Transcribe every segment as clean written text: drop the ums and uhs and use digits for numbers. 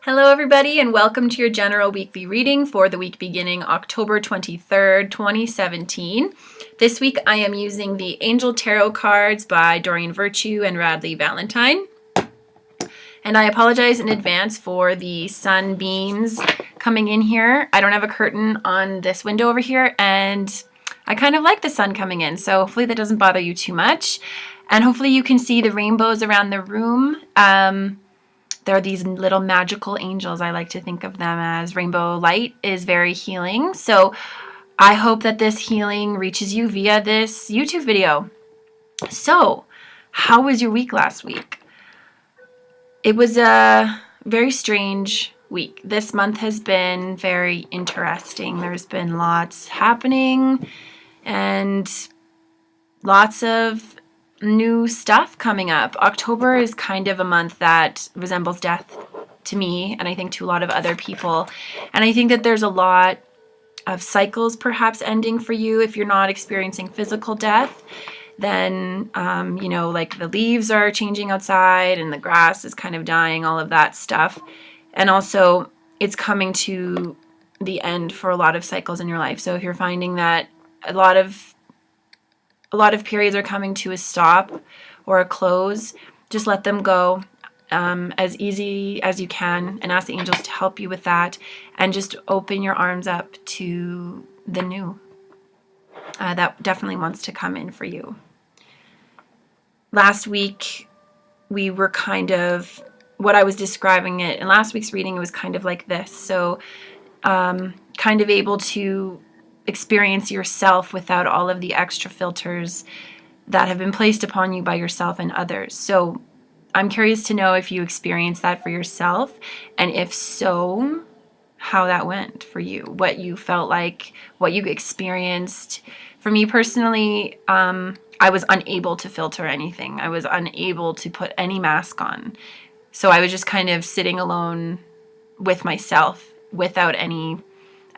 Hello everybody and welcome to your general weekly reading for the week beginning October 23rd, 2017. This week I am using the Angel Tarot cards by Doreen Virtue and Radley Valentine. And I apologize in advance for the sunbeams coming in here. I don't have a curtain on this window over here and I kind of like the sun coming in, so hopefully that doesn't bother you too much. And hopefully you can see the rainbows around the room. There are these little magical angels. I like to think of them as rainbow light is very healing. So I hope that this healing reaches you via this YouTube video. So how was your week last week? It was a very strange week. This month has been very interesting. There's been lots happening and lots of new stuff coming up. October is kind of a month that resembles death to me, and I think to a lot of other people. And I think that there's a lot of cycles perhaps ending for you. If you're not experiencing physical death, then, like the leaves are changing outside and the grass is kind of dying, all of that stuff. And also it's coming to the end for a lot of cycles in your life. So if you're finding that a lot of periods are coming to a stop or a close, just let them go as easy as you can and ask the angels to help you with that, and just open your arms up to the new that definitely wants to come in for you. Last week we were kind of, what I was describing it in last week's reading, it was kind of like this. So kind of able to experience yourself without all of the extra filters that have been placed upon you by yourself and others. So I'm curious to know if you experienced that for yourself, and if so, how that went for you, what you felt like, what you experienced. For me personally, I was unable to filter anything. I was unable to put any mask on. So I was just kind of sitting alone with myself without any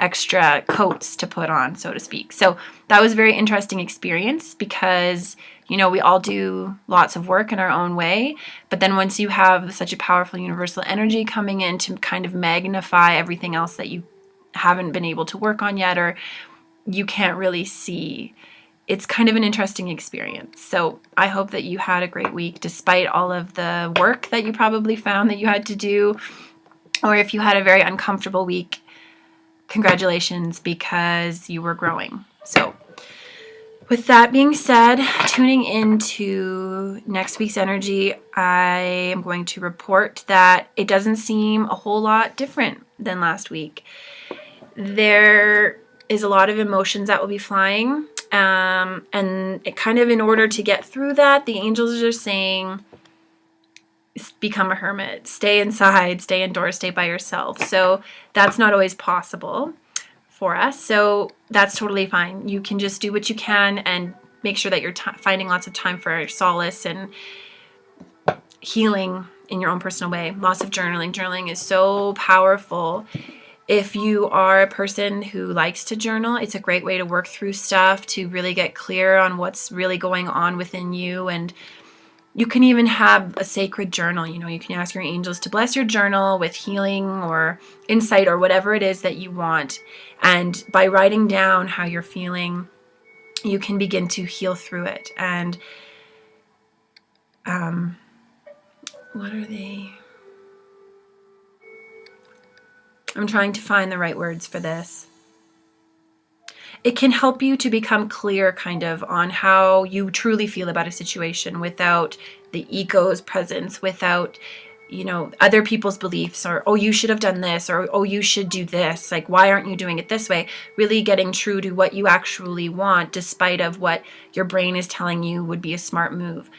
extra coats to put on, so to speak. So that was a very interesting experience because, we all do lots of work in our own way, but then once you have such a powerful universal energy coming in to kind of magnify everything else that you haven't been able to work on yet, or you can't really see, it's kind of an interesting experience. So I hope that you had a great week despite all of the work that you probably found that you had to do, or if you had a very uncomfortable week, congratulations, because you were growing. So with that being said, tuning into next week's energy, I am going to report that it doesn't seem a whole lot different than last week. There is a lot of emotions that will be flying, and it kind of, in order to get through that, the angels are saying, become a hermit, stay inside, stay indoors, stay by yourself. So that's not always possible for us. So that's totally fine. You can just do what you can and make sure that you're finding lots of time for solace and healing in your own personal way. Lots of journaling. Journaling is so powerful. If you are a person who likes to journal, it's a great way to work through stuff, to really get clear on what's really going on within you. And you can even have a sacred journal. You can ask your angels to bless your journal with healing or insight or whatever it is that you want. And by writing down how you're feeling, you can begin to heal through it. And what are they? I'm trying to find the right words for this. It can help you to become clear kind of on how you truly feel about a situation without the ego's presence, without, other people's beliefs, or, oh, you should have done this, or, oh, you should do this. Like, why aren't you doing it this way? Really getting true to what you actually want, despite of what your brain is telling you would be a smart move.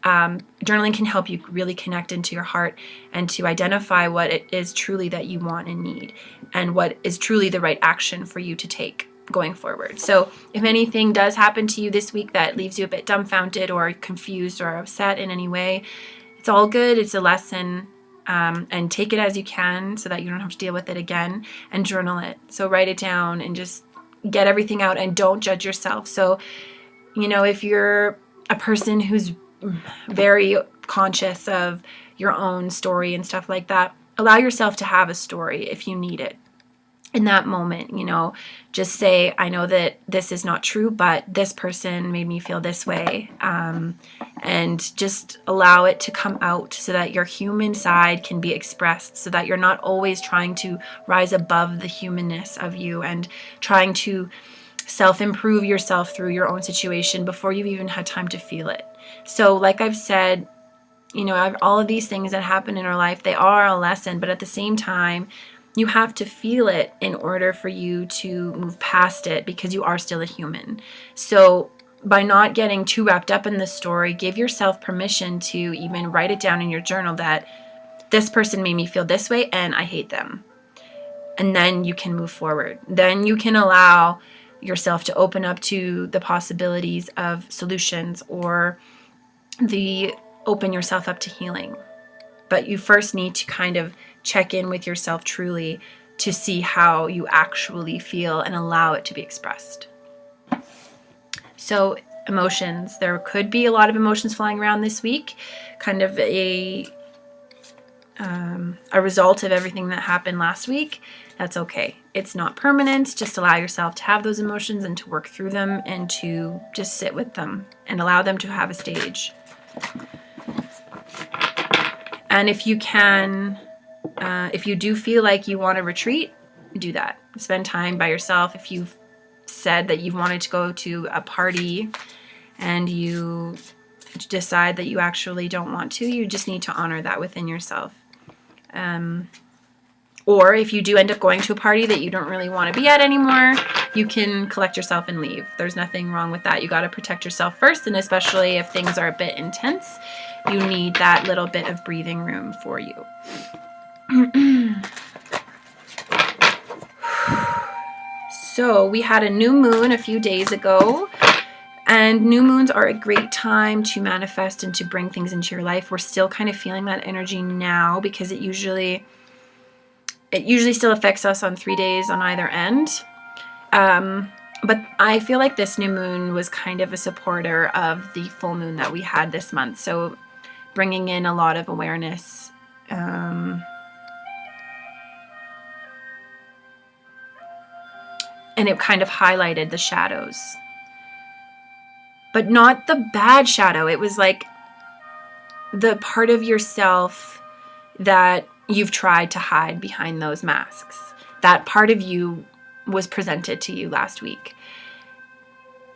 Journaling can help you really connect into your heart and to identify what it is truly that you want and need, and what is truly the right action for you to take going forward. So if anything does happen to you this week that leaves you a bit dumbfounded or confused or upset in any way, it's all good. It's a lesson, and take it as you can so that you don't have to deal with it again, and journal it. So write it down and just get everything out, and don't judge yourself. So, if you're a person who's very conscious of your own story and stuff like that, allow yourself to have a story if you need it. In that moment, just say, I know that this is not true, but this person made me feel this way. And just allow it to come out so that your human side can be expressed, so that you're not always trying to rise above the humanness of you and trying to self-improve yourself through your own situation before you've even had time to feel it. So like I've said, all of these things that happen in our life, they are a lesson, but at the same time, you have to feel it in order for you to move past it, because you are still a human. So by not getting too wrapped up in the story, give yourself permission to even write it down in your journal that this person made me feel this way and I hate them. And then you can move forward. Then you can allow yourself to open up to the possibilities of solutions, or open yourself up to healing. But you first need to kind of check in with yourself truly to see how you actually feel and allow it to be expressed. So emotions, there could be a lot of emotions flying around this week, kind of a result of everything that happened last week. That's okay. It's not permanent. Just allow yourself to have those emotions and to work through them and to just sit with them and allow them to have a stage. And if you can, if you do feel like you want to retreat, do that. Spend time by yourself. If you've said that you've wanted to go to a party and you decide that you actually don't want to, you just need to honor that within yourself. Or if you do end up going to a party that you don't really want to be at anymore, you can collect yourself and leave. There's nothing wrong with that. You got to protect yourself first, and especially if things are a bit intense, you need that little bit of breathing room for you. So we had a new moon a few days ago, and new moons are a great time to manifest and to bring things into your life. We're still kind of feeling that energy now because it usually still affects us on 3 days on either end. But I feel like this new moon was kind of a supporter of the full moon that we had this month. So bringing in a lot of awareness. And it kind of highlighted the shadows. But not the bad shadow. It was like the part of yourself that you've tried to hide behind those masks. That part of you was presented to you last week.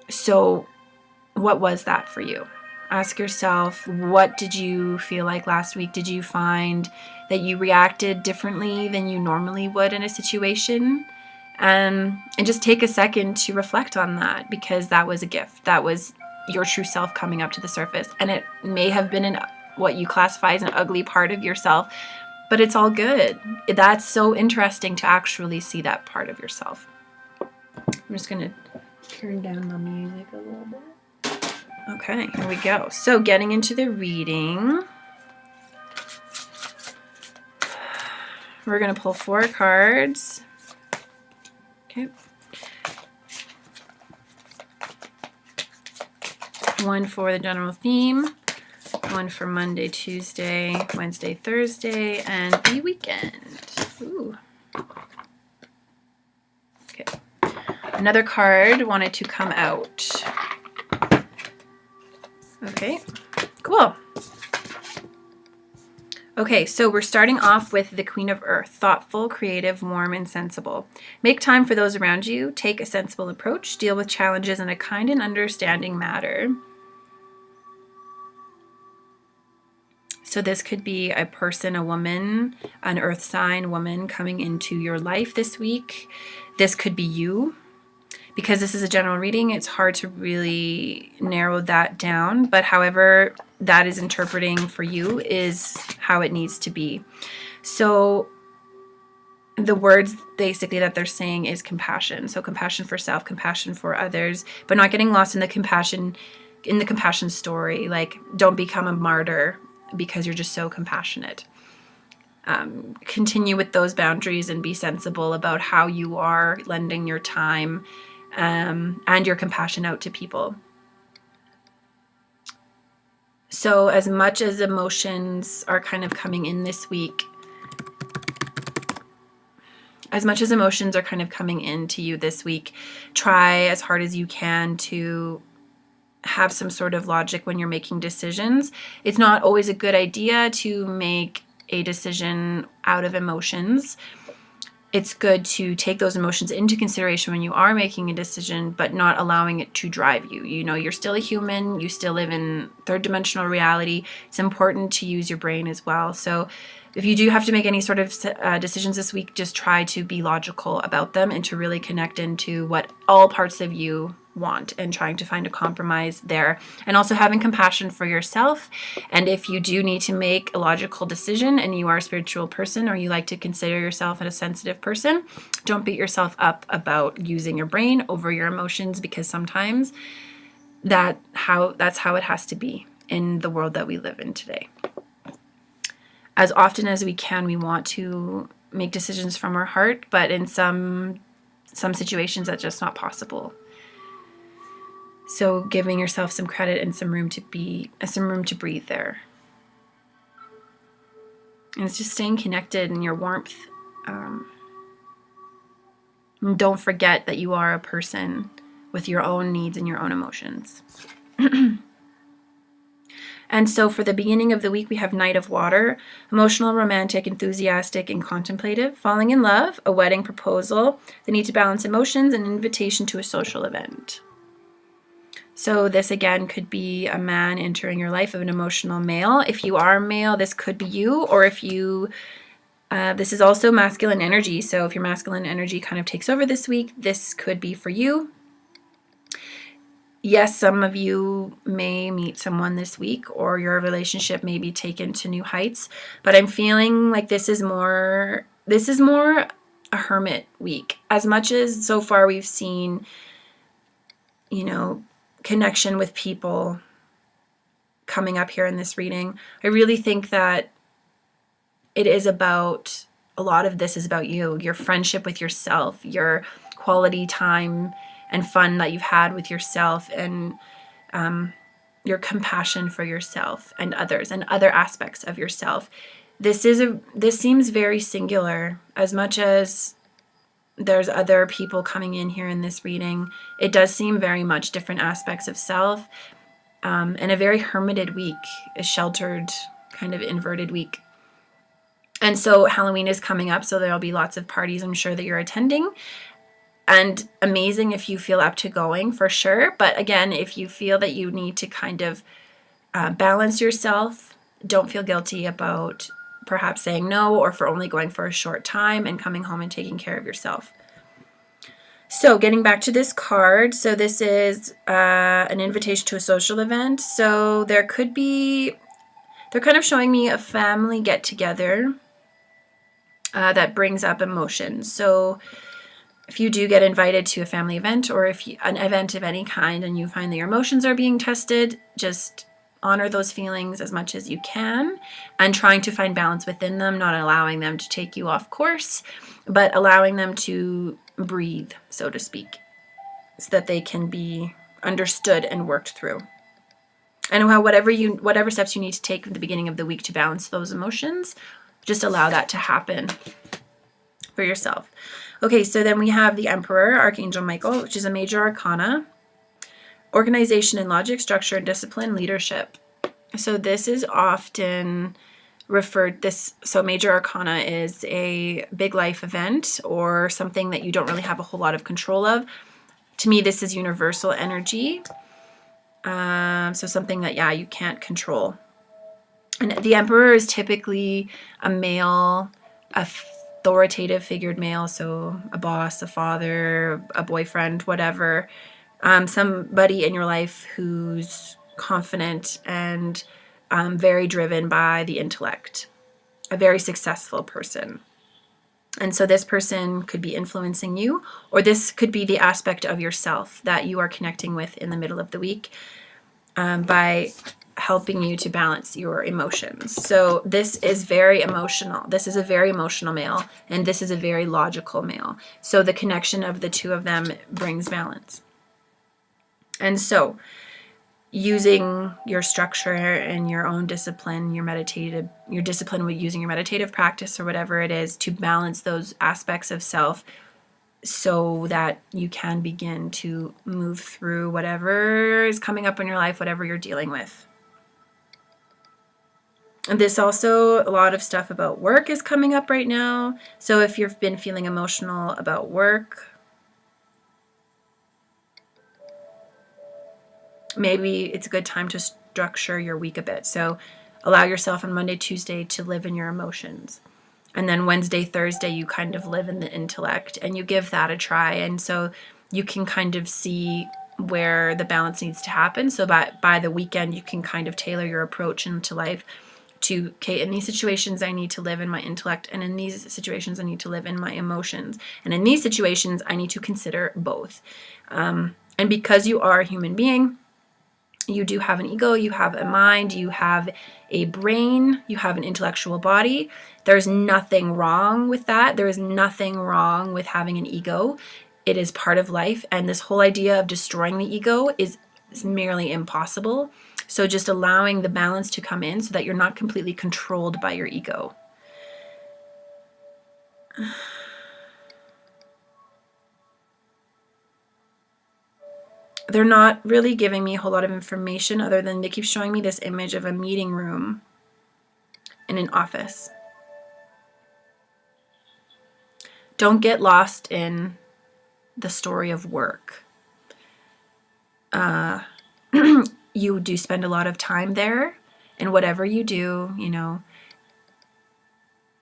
So what was that for you? Ask yourself, what did you feel like last week? Did you find that you reacted differently than you normally would in a situation? And just take a second to reflect on that, because that was a gift. That was your true self coming up to the surface. And it may have been what you classify as an ugly part of yourself, but it's all good. That's so interesting to actually see that part of yourself. I'm just going to turn down the music a little bit. Okay, here we go. So getting into the reading, we're going to pull 4 cards. Okay. 1 for the general theme, 1 for Monday, Tuesday, Wednesday, Thursday, and the weekend. Ooh. Okay. Another card wanted to come out. Okay, cool. Okay, so we're starting off with the Queen of Earth, thoughtful, creative, warm, and sensible. Make time for those around you. Take a sensible approach. Deal with challenges in a kind and understanding manner. So this could be a person, a woman, an earth sign woman coming into your life this week. This could be you. Because this is a general reading, it's hard to really narrow that down. But however that is interpreting for you is how it needs to be. So the words basically that they're saying is compassion. So compassion for self, compassion for others, but not getting lost in the compassion story. Like, don't become a martyr because you're just so compassionate. Continue with those boundaries and be sensible about how you are lending your time and your compassion out to people. So as much as emotions are kind of coming in this week, as much as emotions are kind of coming into you this week, try as hard as you can to have some sort of logic when you're making decisions. It's not always a good idea to make a decision out of emotions. It's good to take those emotions into consideration when you are making a decision, but not allowing it to drive you. You know, you're still a human. You still live in third dimensional reality. It's important to use your brain as well. So if you do have to make any sort of decisions this week, just try to be logical about them and to really connect into what all parts of you want and trying to find a compromise there, and also having compassion for yourself. And if you do need to make a logical decision and you are a spiritual person, or you like to consider yourself a sensitive person, don't beat yourself up about using your brain over your emotions, because sometimes that's how it has to be in the world that we live in today. As often as we can, we want to make decisions from our heart, but in some situations that's just not possible. So giving yourself some credit and some room to breathe there. And it's just staying connected in your warmth. And don't forget that you are a person with your own needs and your own emotions. And so for the beginning of the week, we have Knight of Water, emotional, romantic, enthusiastic, and contemplative, falling in love, a wedding proposal, the need to balance emotions, an invitation to a social event. So this again could be a man entering your life of an emotional male. If you are male, this could be you, or if you, this is also masculine energy. So if your masculine energy kind of takes over this week, this could be for you. Yes, some of you may meet someone this week, or your relationship may be taken to new heights, but I'm feeling like this is more a hermit week. As much as so far we've seen, you know, connection with people coming up here in this reading, I really think that it is about, a lot of this is about you, your friendship with yourself, your quality time and fun that you've had with yourself, and your compassion for yourself and others and other aspects of yourself. This seems very singular. As much as there's other people coming in here in this reading, it does seem very much different aspects of self, and a very hermited week, a sheltered, kind of inverted week. And so Halloween is coming up, so there'll be lots of parties I'm sure that you're attending. And amazing if you feel up to going, for sure. But again, if you feel that you need to kind of balance yourself, don't feel guilty about perhaps saying no, or for only going for a short time and coming home and taking care of yourself. So getting back to this card, so this is an invitation to a social event. So they're kind of showing me a family get together that brings up emotions. So if you do get invited to a family event, or an event of any kind, and you find that your emotions are being tested, just honor those feelings as much as you can, and trying to find balance within them, not allowing them to take you off course, but allowing them to breathe, so to speak, so that they can be understood and worked through. And whatever steps you need to take at the beginning of the week to balance those emotions, just allow that to happen for yourself. Okay, so then we have the Emperor, Archangel Michael, which is a major arcana. Organization and logic, structure and discipline, leadership. So this is often so major arcana is a big life event or something that you don't really have a whole lot of control of. To me, this is universal energy. So something that, you can't control. And the Emperor is typically a male, authoritative figured male, so a boss, a father, a boyfriend, whatever. Somebody in your life who's confident and very driven by the intellect, a very successful person. And so this person could be influencing you, or this could be the aspect of yourself that you are connecting with in the middle of the week by helping you to balance your emotions. So this is very emotional. This is a very emotional male, and this is a very logical male. So the connection of the two of them brings balance. And so using your structure and your own discipline, your discipline with using your meditative practice or whatever it is to balance those aspects of self so that you can begin to move through whatever is coming up in your life, whatever you're dealing with. And this also, a lot of stuff about work is coming up right now. So if you've been feeling emotional about work, maybe it's a good time to structure your week a bit. So allow yourself on Monday, Tuesday to live in your emotions. And then Wednesday, Thursday, you kind of live in the intellect and you give that a try. And so you can kind of see where the balance needs to happen. So by the weekend, you can kind of tailor your approach into life to, okay, in these situations, I need to live in my intellect. And in these situations, I need to live in my emotions. And in these situations, I need to consider both. And because you are a human being, you do have an ego, you have a mind, you have a brain, you have an intellectual body. There's nothing wrong with that. There is nothing wrong with having an ego. It is part of life. And this whole idea of destroying the ego is merely impossible. So just allowing the balance to come in so that you're not completely controlled by your ego. They're not really giving me a whole lot of information other than they keep showing me this image of a meeting room in an office. Don't get lost in the story of work. You do spend a lot of time there, and whatever you do,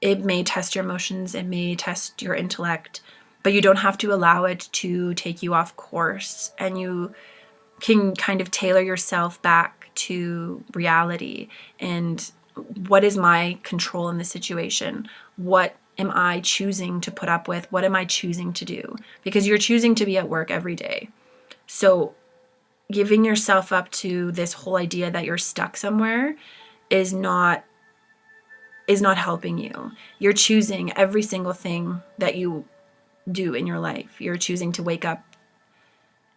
it may test your emotions, it may test your intellect, but you don't have to allow it to take you off course, and you can kind of tailor yourself back to reality. And what is my control in this situation? What am I choosing to put up with? What am I choosing to do? Because you're choosing to be at work every day. So giving yourself up to this whole idea that you're stuck somewhere is not helping you. You're choosing every single thing that you do in your life. You're choosing to wake up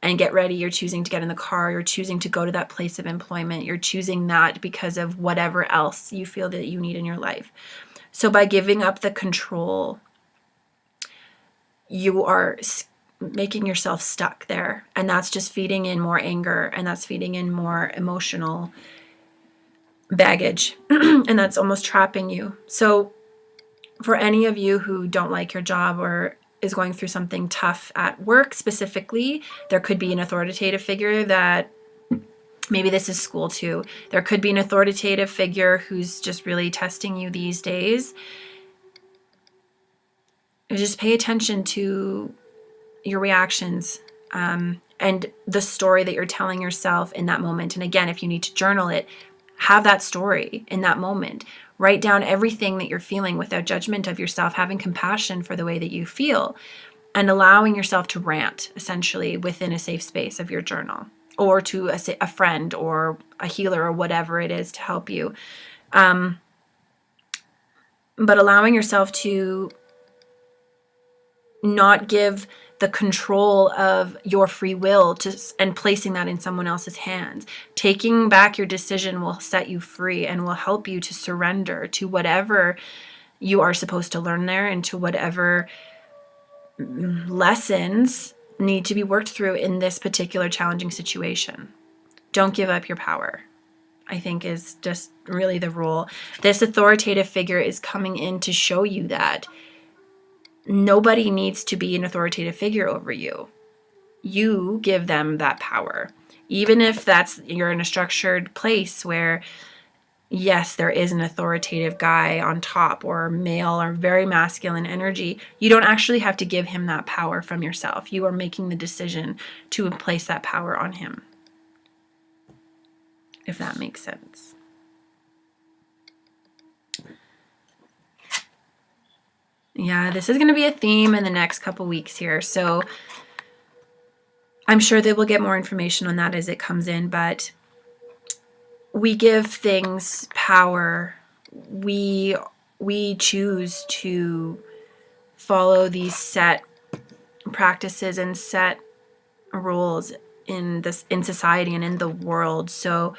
and get ready. You're choosing to get in the car. You're choosing to go to that place of employment. You're choosing that because of whatever else you feel that you need in your life. So by giving up the control, you are making yourself stuck there. And that's just feeding in more anger, and that's feeding in more emotional baggage. And that's almost trapping you. So for any of you who don't like your job or is going through something tough at work specifically, there could be an authoritative figure that, maybe this is school too, there could be an authoritative figure who's just really testing you these days. Just pay attention to your reactions and the story that you're telling yourself in that moment. And again, if you need to journal it, have that story in that moment. Write down everything that you're feeling without judgment of yourself, having compassion for the way that you feel, and allowing yourself to rant, essentially, within a safe space of your journal, or to a friend or a healer or whatever it is to help you. But allowing yourself to not give the control of your free will and placing that in someone else's hands. Taking back your decision will set you free and will help you to surrender to whatever you are supposed to learn there and to whatever lessons need to be worked through in this particular challenging situation. Don't give up your power, I think, is just really the rule. This authoritative figure is coming in to show you that nobody needs to be an authoritative figure over you. You give them that power. Even if you're in a structured place where, yes, there is an authoritative guy on top or male or very masculine energy, you don't actually have to give him that power from yourself. You are making the decision to place that power on him, if that makes sense. Yeah, this is going to be a theme in the next couple weeks here. So I'm sure that we'll get more information on that as it comes in, but we give things power. We choose to follow these set practices and set rules in society and in the world. So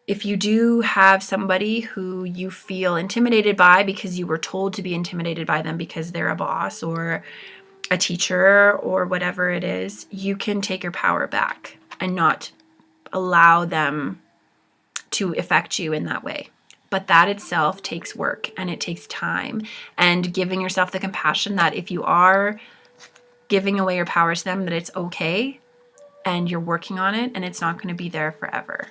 if you do have somebody who you feel intimidated by because you were told to be intimidated by them because they're a boss or a teacher or whatever it is, you can take your power back and not allow them to affect you in that way. But that itself takes work and it takes time, and giving yourself the compassion that if you are giving away your power to them, that it's okay and you're working on it and it's not going to be there forever.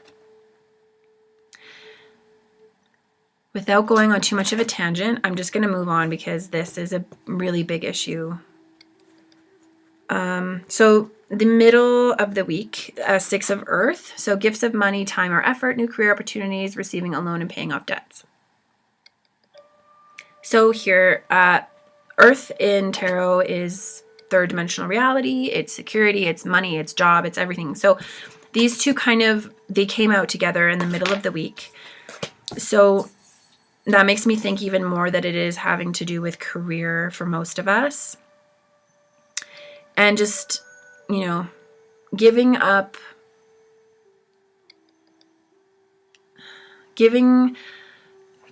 Without going on too much of a tangent, I'm just going to move on because this is a really big issue. So the middle of the week, 6 of Earth. So gifts of money, time, or effort, new career opportunities, receiving a loan, and paying off debts. So here, Earth in tarot is third dimensional reality. It's security, it's money, it's job, it's everything. So these two they came out together in the middle of the week. So that makes me think even more that it is having to do with career for most of us. And just,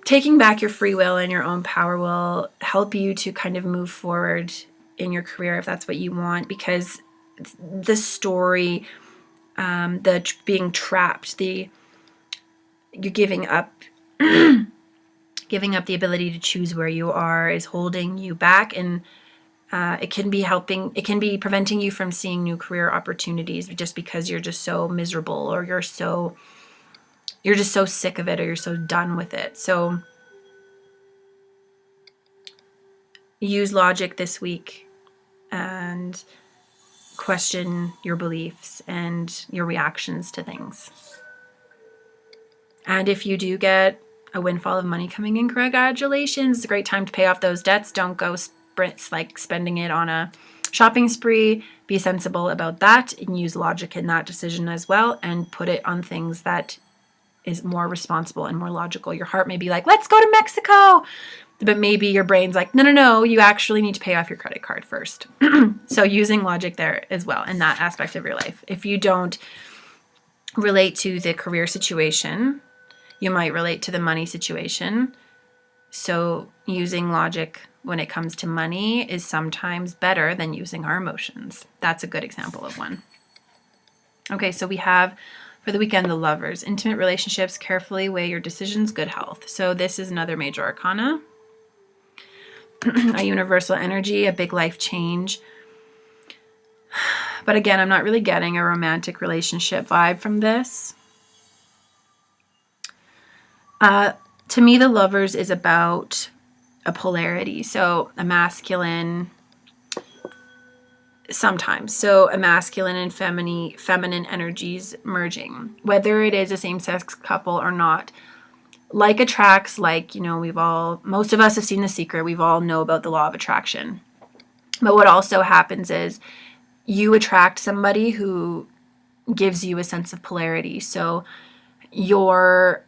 taking back your free will and your own power will help you to kind of move forward in your career if that's what you want, because the story, the being trapped, you're giving up, giving up the ability to choose where you are is holding you back, and it can be preventing you from seeing new career opportunities just because you're just so miserable, or you're just so sick of it, or you're so done with it. So use logic this week and question your beliefs and your reactions to things. And if you do get a windfall of money coming in, congratulations. It's a great time to pay off those debts. Don't go spending it on a shopping spree. Be sensible about that and use logic in that decision as well, and put it on things that is more responsible and more logical. Your heart may be like, let's go to Mexico, but maybe your brain's like, no, you actually need to pay off your credit card first. So using logic there as well in that aspect of your life. If you don't relate to the career situation, you might relate to the money situation. So using logic when it comes to money is sometimes better than using our emotions. That's a good example of one. Okay, so we have for the weekend, the Lovers, intimate relationships, carefully weigh your decisions, good health. So this is another major arcana, a universal energy, a big life change. But again, I'm not really getting a romantic relationship vibe from this. To me, the Lovers is about a polarity. So a masculine, sometimes. So a masculine and feminine energies merging, whether it is a same-sex couple or not. Like attracts, most of us have seen The Secret. We've all know about the law of attraction. But what also happens is you attract somebody who gives you a sense of polarity. So your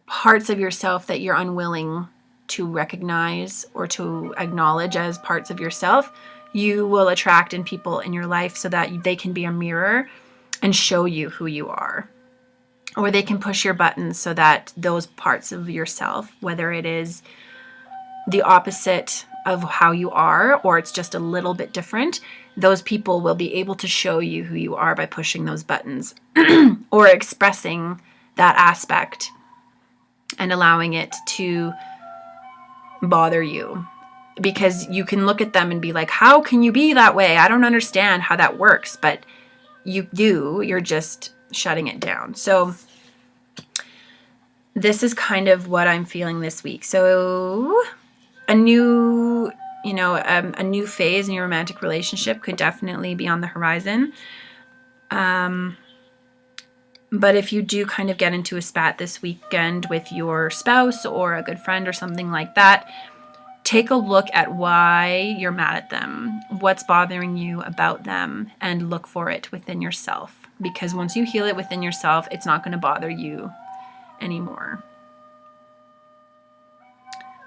parts of yourself that you're unwilling to recognize or to acknowledge as parts of yourself, you will attract in people in your life so that they can be a mirror and show you who you are. Or they can push your buttons so that those parts of yourself, whether it is the opposite of how you are or it's just a little bit different, those people will be able to show you who you are by pushing those buttons or expressing that aspect and allowing it to bother you. Because you can look at them and be like, how can you be that way? I don't understand how that works. But you're just shutting it down. So this is kind of what I'm feeling this week. So a new phase in your romantic relationship could definitely be on the horizon. But if you do kind of get into a spat this weekend with your spouse or a good friend or something like that, take a look at why you're mad at them, what's bothering you about them, and look for it within yourself. Because once you heal it within yourself, it's not going to bother you anymore.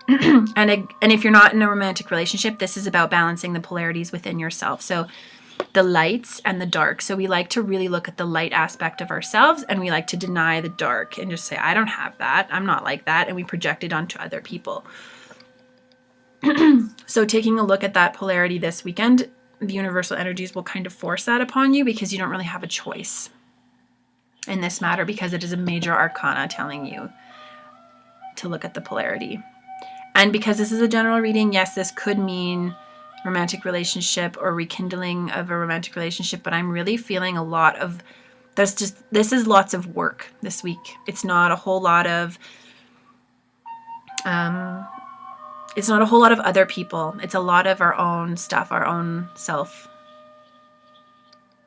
And if you're not in a romantic relationship, this is about balancing the polarities within yourself. So the lights and the dark. So we like to really look at the light aspect of ourselves, and we like to deny the dark and just say, I don't have that. I'm not like that. And we project it onto other people. So taking a look at that polarity this weekend, the universal energies will kind of force that upon you, because you don't really have a choice in this matter, because it is a major arcana telling you to look at the polarity. And because this is a general reading, yes, this could mean romantic relationship or rekindling of a romantic relationship, but I'm really feeling a lot of, this is lots of work this week. It's not a whole lot of other people. It's a lot of our own stuff, our own self,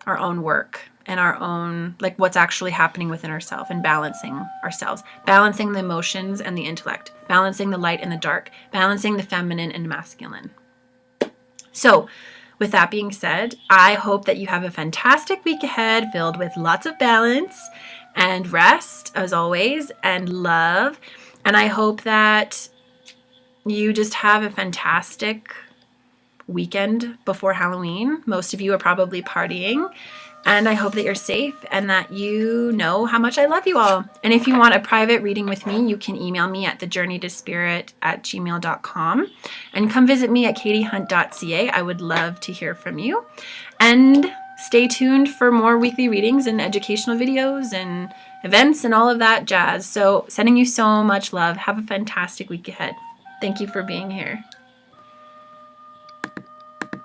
our own work, and our own, like, what's actually happening within ourselves, and balancing ourselves, balancing the emotions and the intellect, balancing the light and the dark, balancing the feminine and masculine. So with that being said, I hope that you have a fantastic week ahead, filled with lots of balance and rest, as always, and love. And I hope that you just have a fantastic weekend before Halloween. Most of you are probably partying, and I hope that you're safe and that you know how much I love you all. And if you want a private reading with me, you can email me at thejourneytospirit@gmail.com and come visit me at katiehunt.ca. I would love to hear from you. And stay tuned for more weekly readings and educational videos and events and all of that jazz. So sending you so much love. Have a fantastic week ahead. Thank you for being here.